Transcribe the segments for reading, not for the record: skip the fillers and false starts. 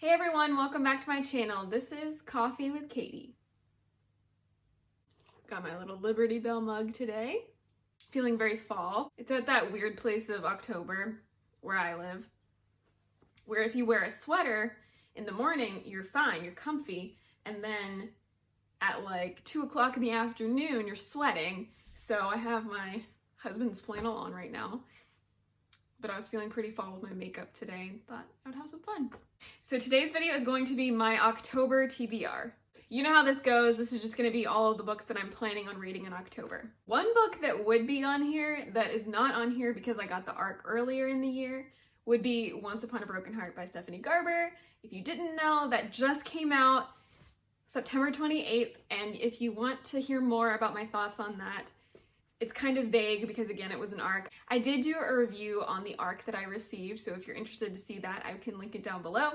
Hey everyone, welcome back to my channel. This is Coffee with Katie. Got my little Liberty Bell mug today. Feeling very fall. It's at that weird place of October where I live, where if you wear a sweater in the morning, you're fine, you're comfy, and then at like 2 o'clock in the afternoon, you're sweating. So I have my husband's flannel on right now, but I was feeling pretty fall with my makeup today and thought I would have some fun. So today's video is going to be my October TBR. You know how this goes. This is just going to be all of the books that I'm planning on reading in October. One book that would be on here that is not on here because I got the ARC earlier in the year would be Once Upon a Broken Heart by Stephanie Garber. If you didn't know, that just came out September 28th, and if you want to hear more about my thoughts on that, it's kind of vague because, again, it was an ARC. I did do a review on the ARC that I received, so if you're interested to see that, I can link it down below.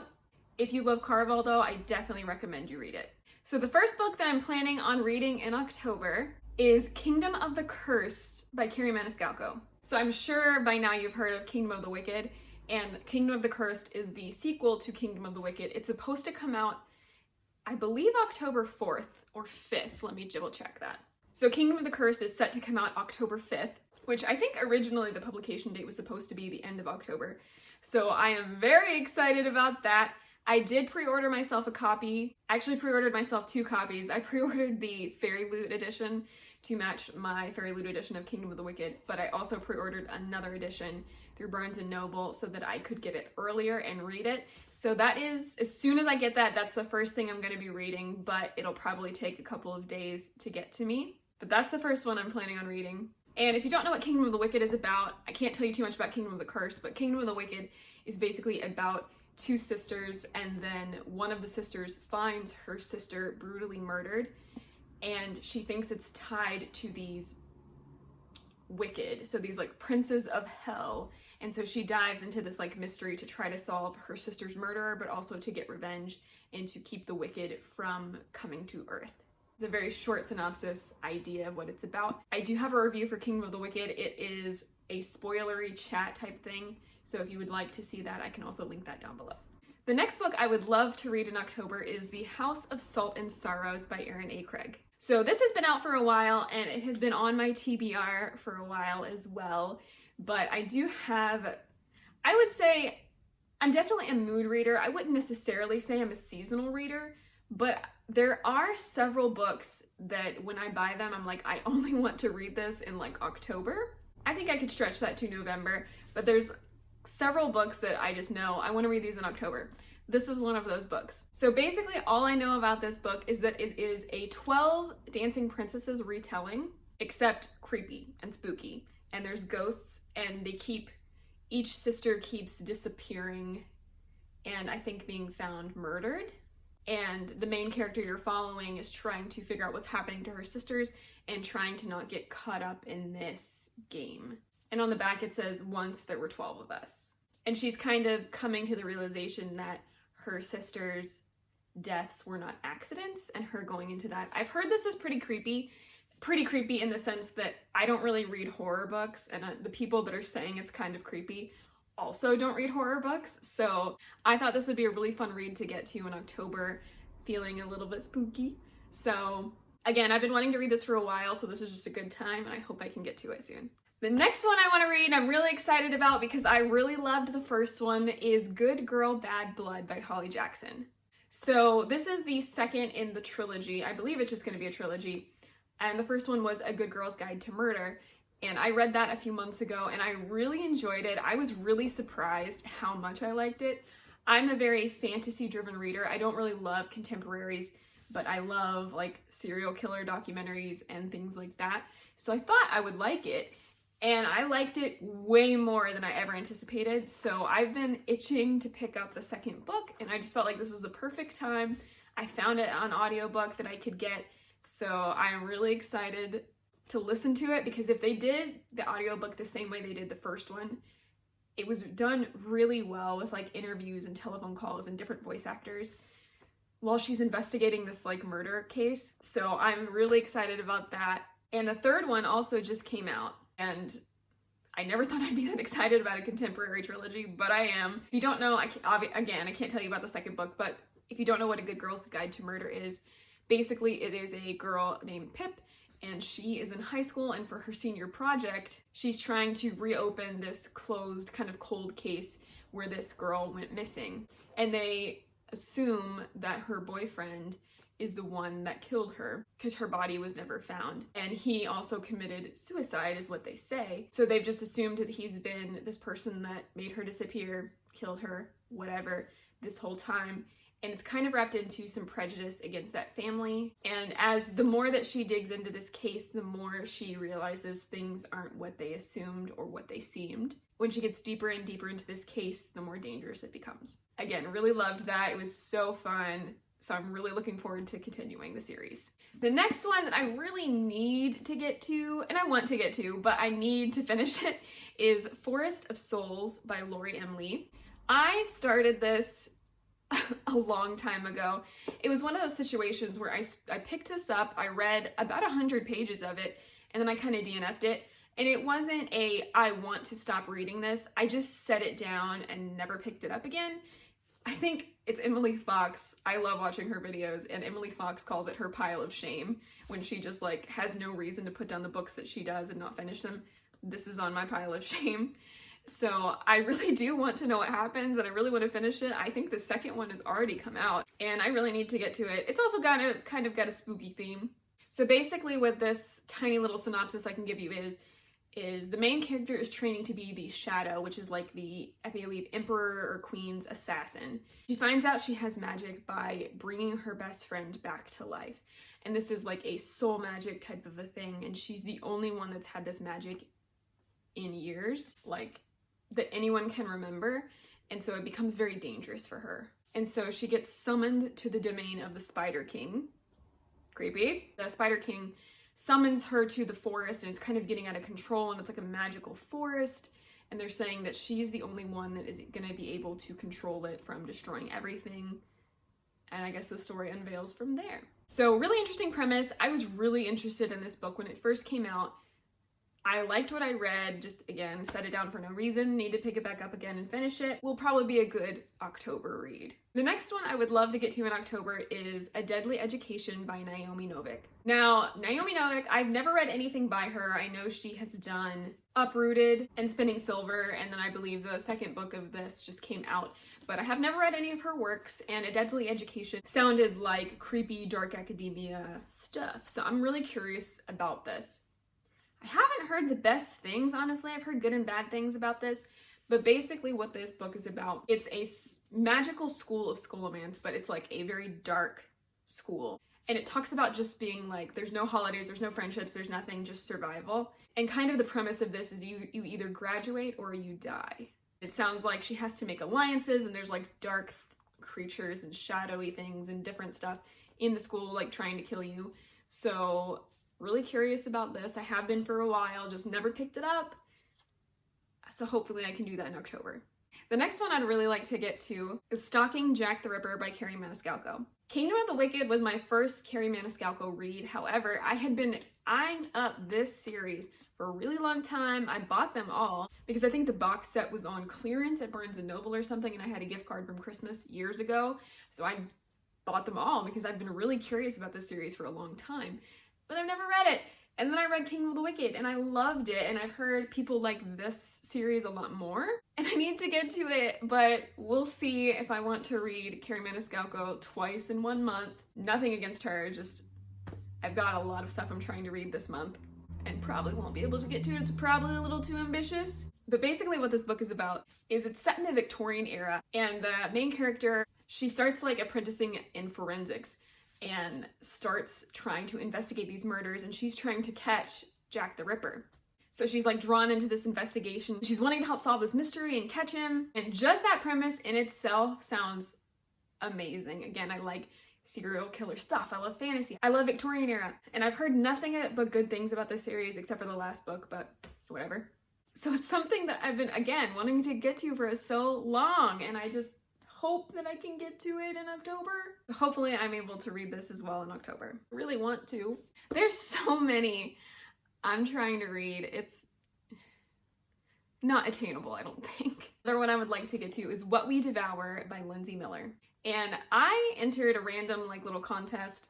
If you love Caraval, though, I definitely recommend you read it. So the first book that I'm planning on reading in October is Kingdom of the Cursed by Carrie Maniscalco. So I'm sure by now you've heard of Kingdom of the Wicked, and Kingdom of the Cursed is the sequel to Kingdom of the Wicked. It's supposed to come out, I believe, October 4th or 5th. Let me double check that. So Kingdom of the Cursed is set to come out October 5th, which I think originally the publication date was supposed to be the end of October. So I am very excited about that. I did pre-order myself a copy. I actually pre-ordered myself 2 copies. I pre-ordered the Fairy Loot edition to match my Fairy Loot edition of Kingdom of the Wicked, but I also pre-ordered another edition through Barnes & Noble so that I could get it earlier and read it. So that is, as soon as I get that, that's the first thing I'm going to be reading, but it'll probably take a couple of days to get to me. But that's the first one I'm planning on reading. And if you don't know what Kingdom of the Wicked is about, I can't tell you too much about Kingdom of the Cursed, but Kingdom of the Wicked is basically about 2 sisters, and then one of the sisters finds her sister brutally murdered, and she thinks it's tied to these wicked, so these like princes of hell. And so she dives into this like mystery to try to solve her sister's murderer, but also to get revenge and to keep the wicked from coming to Earth. It's a very short synopsis idea of what it's about. I do have a review for Kingdom of the Wicked. It is a spoilery chat type thing, so if you would like to see that, I can also link that down below. The next book I would love to read in October is The House of Salt and Sorrows by Erin A. Craig. So this has been out for a while, and it has been on my TBR for a while as well, but I do have, I would say, I'm definitely a mood reader. I wouldn't necessarily say I'm a seasonal reader, but there are several books that when I buy them, I'm like, I only want to read this in like October. I think I could stretch that to November, but there's several books that I just know I want to read these in October. This is one of those books. So basically all I know about this book is that it is a 12 Dancing Princesses retelling, except creepy and spooky. And there's ghosts, and each sister keeps disappearing and I think being found murdered. And the main character you're following is trying to figure out what's happening to her sisters and trying to not get caught up in this game. And on the back it says, once there were 12 of us. And she's kind of coming to the realization that her sisters' deaths were not accidents, and her going into that. I've heard this is pretty creepy in the sense that I don't really read horror books, and the people that are saying it's kind of creepy also don't read horror books, so I thought this would be a really fun read to get to in October, feeling a little bit spooky. So again, I've been wanting to read this for a while, so this is just a good time, and I hope I can get to it soon. The next one I want to read, I'm really excited about because I really loved the first one, is Good Girl, Bad Blood by Holly Jackson. So this is the second in the trilogy. I believe it's just going to be a trilogy, and the first one was A Good Girl's Guide to Murder. And I read that a few months ago and I really enjoyed it. I was really surprised how much I liked it. I'm a very fantasy-driven reader. I don't really love contemporaries, but I love like serial killer documentaries and things like that. So I thought I would like it, and I liked it way more than I ever anticipated. So I've been itching to pick up the second book, and I just felt like this was the perfect time. I found it on audiobook that I could get, so I'm really excited to listen to it, because if they did the audiobook the same way they did the first one, it was done really well with like interviews and telephone calls and different voice actors while she's investigating this like murder case. So I'm really excited about that. And the third one also just came out, and I never thought I'd be that excited about a contemporary trilogy, but I am. If you don't know, I can't tell you about the second book, but if you don't know what A Good Girl's Guide to Murder is, basically it is a girl named Pip, and she is in high school, and for her senior project, she's trying to reopen this closed, kind of cold case where this girl went missing. And they assume that her boyfriend is the one that killed her because her body was never found. And he also committed suicide is what they say. So they've just assumed that he's been this person that made her disappear, killed her, whatever, this whole time. And it's kind of wrapped into some prejudice against that family. And as the more that she digs into this case, the more she realizes things aren't what they assumed or what they seemed. When she gets deeper and deeper into this case, the more dangerous it becomes. Again, really loved that. It was so fun. So I'm really looking forward to continuing the series. The next one that I really need to get to, and I want to get to, but I need to finish it, is Forest of Souls by Lori M. Lee. I started this a long time ago. It was one of those situations where I picked this up, I read about 100 pages of it, and then I kind of DNF'd it. And it wasn't I want to stop reading this. I just set it down and never picked it up again. I think it's Emily Fox. I love watching her videos, and Emily Fox calls it her pile of shame when she just like has no reason to put down the books that she does and not finish them. This is on my pile of shame. So I really do want to know what happens, and I really want to finish it. I think the second one has already come out, and I really need to get to it. It's also got a spooky theme. So basically what this tiny little synopsis I can give you is the main character is training to be the Shadow, which is like the, I believe, Emperor or Queen's assassin. She finds out she has magic by bringing her best friend back to life. And this is like a soul magic type of a thing, and she's the only one that's had this magic in years, like, that anyone can remember, and so it becomes very dangerous for her. And so she gets summoned to the domain of the Spider King. Creepy. The Spider King summons her to the forest, and it's kind of getting out of control, and it's like a magical forest, and they're saying that she's the only one that is going to be able to control it from destroying everything. And I guess the story unveils from there. So really interesting premise. I was really interested in this book when it first came out. I liked what I read, just again, set it down for no reason, need to pick it back up again and finish it. Will probably be a good October read. The next one I would love to get to in October is A Deadly Education by Naomi Novik. Now, Naomi Novik, I've never read anything by her. I know she has done Uprooted and Spinning Silver, and then I believe the second book of this just came out, but I have never read any of her works, and A Deadly Education sounded like creepy, dark academia stuff, so I'm really curious about this. I haven't heard the best things, honestly. I've heard good and bad things about this, but basically what this book is about, it's a magical school of scholomance, but it's like a very dark school. And it talks about just being like, there's no holidays, there's no friendships, there's nothing, just survival. And kind of the premise of this is you either graduate or you die. It sounds like she has to make alliances, and there's like dark creatures and shadowy things and different stuff in the school, like trying to kill you. So really curious about this. I have been for a while, just never picked it up. So hopefully I can do that in October. The next one I'd really like to get to is Stalking Jack the Ripper by Carrie Maniscalco. Kingdom of the Wicked was my first Carrie Maniscalco read. However, I had been eyeing up this series for a really long time. I bought them all because I think the box set was on clearance at Barnes & Noble or something, and I had a gift card from Christmas years ago. So I bought them all because I've been really curious about this series for a long time. But I've never read it. And then I read Kingdom of the Wicked, and I loved it, and I've heard people like this series a lot more, and I need to get to it, but we'll see if I want to read Carrie Maniscalco twice in 1 month. Nothing against her, just I've got a lot of stuff I'm trying to read this month, and probably won't be able to get to it. It's probably a little too ambitious. But basically what this book is about is it's set in the Victorian era, and the main character, she starts like apprenticing in forensics, and starts trying to investigate these murders, and she's trying to catch Jack the Ripper. So she's like drawn into this investigation. She's wanting to help solve this mystery and catch him, and just that premise in itself sounds amazing. Again, I like serial killer stuff. I love fantasy. I love Victorian era, and I've heard nothing but good things about this series except for the last book, but whatever. So it's something that I've been, again, wanting to get to for so long, and I just hope that I can get to it in October. Hopefully I'm able to read this as well in October. I really want to. There's so many I'm trying to read. not attainable, I don't think. Another one I would like to get to is What We Devour by Lindsay Miller. And I entered a random like little contest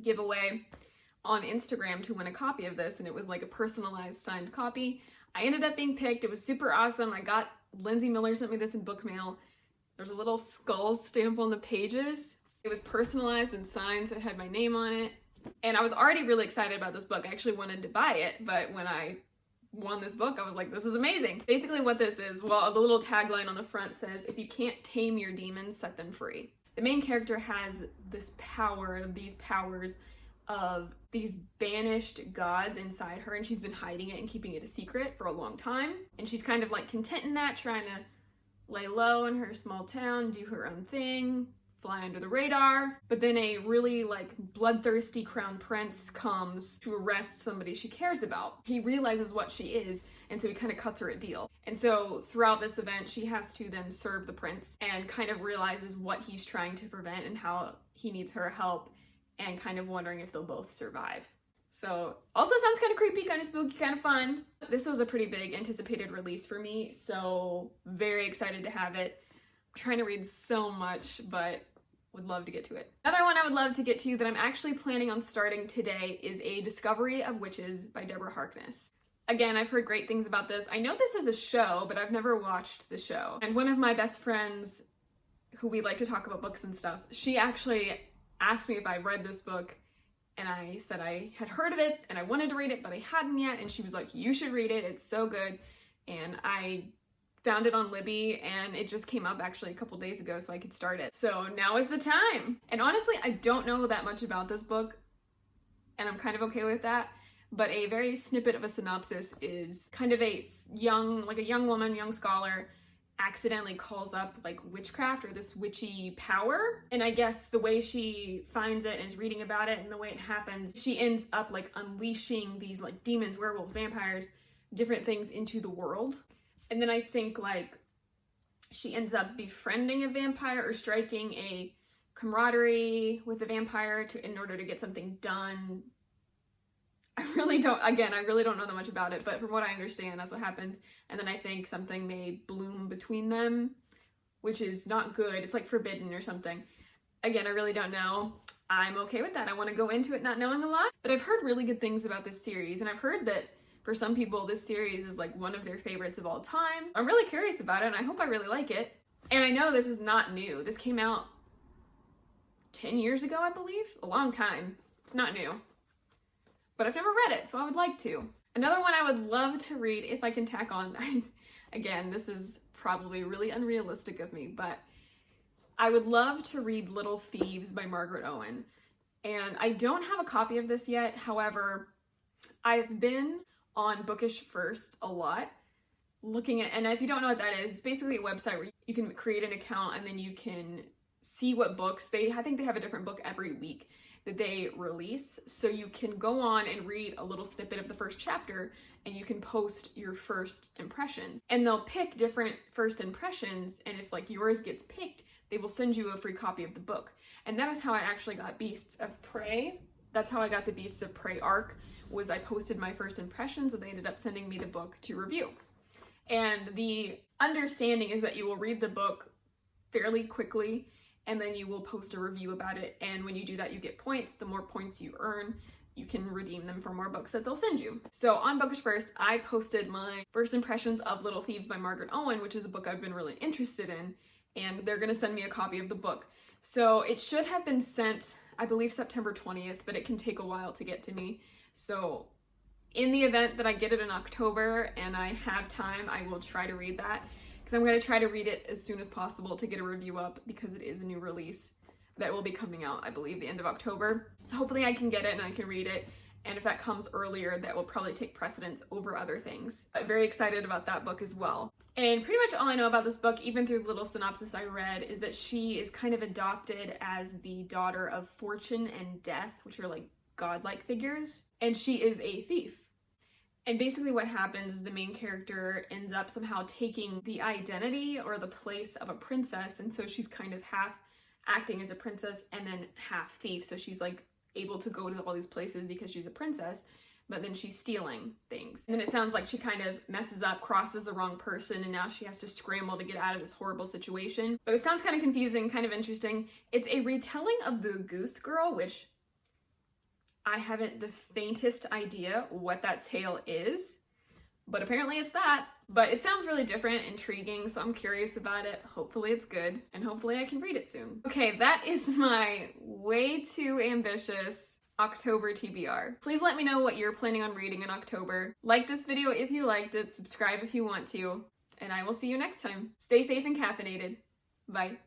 giveaway on Instagram to win a copy of this, and it was like a personalized signed copy. I ended up being picked. It was super awesome. Lindsay Miller sent me this in book mail. There's a little skull stamp on the pages. It was personalized and signed, so it had my name on it. And I was already really excited about this book. I actually wanted to buy it, but when I won this book, I was like, this is amazing. Basically what this is, well, the little tagline on the front says, if you can't tame your demons, set them free. The main character has this power, these powers of these banished gods inside her, and she's been hiding it and keeping it a secret for a long time. And she's kind of like content in that, trying to lay low in her small town, do her own thing, fly under the radar. But then a really like bloodthirsty crown prince comes to arrest somebody she cares about. He realizes what she is, and so he kind of cuts her a deal. And so throughout this event, she has to then serve the prince and kind of realizes what he's trying to prevent and how he needs her help, and kind of wondering if they'll both survive. So also sounds kind of creepy, kind of spooky, kind of fun. This was a pretty big anticipated release for me, so very excited to have it. I'm trying to read so much, but would love to get to it. Another one I would love to get to that I'm actually planning on starting today is A Discovery of Witches by Deborah Harkness. Again, I've heard great things about this. I know this is a show, but I've never watched the show. And one of my best friends, who we like to talk about books and stuff, she actually asked me if I read this book, and I said I had heard of it and I wanted to read it, but I hadn't yet. And she was like, you should read it, it's so good. And I found it on Libby, and it just came up actually a couple days ago, so I could start it. So now is the time. And honestly, I don't know that much about this book, and I'm kind of okay with that. But a very snippet of a synopsis is kind of a young woman, young scholar, accidentally calls up like witchcraft or this witchy power. And I guess the way she finds it and is reading about it and the way it happens, she ends up like unleashing these like demons, werewolves, vampires, different things into the world. And then I think like she ends up befriending a vampire or striking a camaraderie with a vampire in order to get something done. I really don't know that much about it, but from what I understand, that's what happens. And then I think something may bloom between them, which is not good. It's like forbidden or something. Again, I really don't know. I'm okay with that. I want to go into it not knowing a lot, but I've heard really good things about this series, and I've heard that for some people, this series is like one of their favorites of all time. I'm really curious about it, and I hope I really like it. And I know this is not new. This came out 10 years ago, I believe. A long time. It's not new. But I've never read it, so I would like to. Another one I would love to read, if I can tack on, again, this is probably really unrealistic of me, but I would love to read Little Thieves by Margaret Owen. And I don't have a copy of this yet. However, I've been on Bookish First a lot, looking at, and if you don't know what that is, it's basically a website where you can create an account and then you can see what books I think they have a different book every week that they release. So you can go on and read a little snippet of the first chapter, and you can post your first impressions. And they'll pick different first impressions, and if like yours gets picked, they will send you a free copy of the book. And that is how I actually got Beasts of Prey. That's how I got the Beasts of Prey arc, was I posted my first impressions, and they ended up sending me the book to review. And the understanding is that you will read the book fairly quickly, and then you will post a review about it. And when you do that, you get points. The more points you earn, you can redeem them for more books that they'll send you. So on Bookish First, I posted my first impressions of Little Thieves by Margaret Owen, which is a book I've been really interested in, and they're gonna send me a copy of the book. So it should have been sent, I believe, September 20th, but it can take a while to get to me. So in the event that I get it in October and I have time, I will try to read that, because I'm going to try to read it as soon as possible to get a review up, because it is a new release that will be coming out, I believe, the end of October. So hopefully I can get it and I can read it. And if that comes earlier, that will probably take precedence over other things. I'm very excited about that book as well. And pretty much all I know about this book, even through the little synopsis I read, is that she is kind of adopted as the daughter of Fortune and Death, which are like godlike figures. And she is a thief. And basically what happens is the main character ends up somehow taking the identity or the place of a princess, and so she's kind of half acting as a princess and then half thief. So she's like able to go to all these places because she's a princess, but then she's stealing things. And then it sounds like she kind of messes up, crosses the wrong person, and now she has to scramble to get out of this horrible situation. But it sounds kind of confusing, kind of interesting. It's a retelling of The Goose Girl, which I haven't the faintest idea what that tale is, but apparently it's that. But it sounds really different, intriguing, so I'm curious about it. Hopefully it's good, and hopefully I can read it soon. Okay, that is my way too ambitious October TBR. Please let me know what you're planning on reading in October. Like this video if you liked it, subscribe if you want to, and I will see you next time. Stay safe and caffeinated. Bye.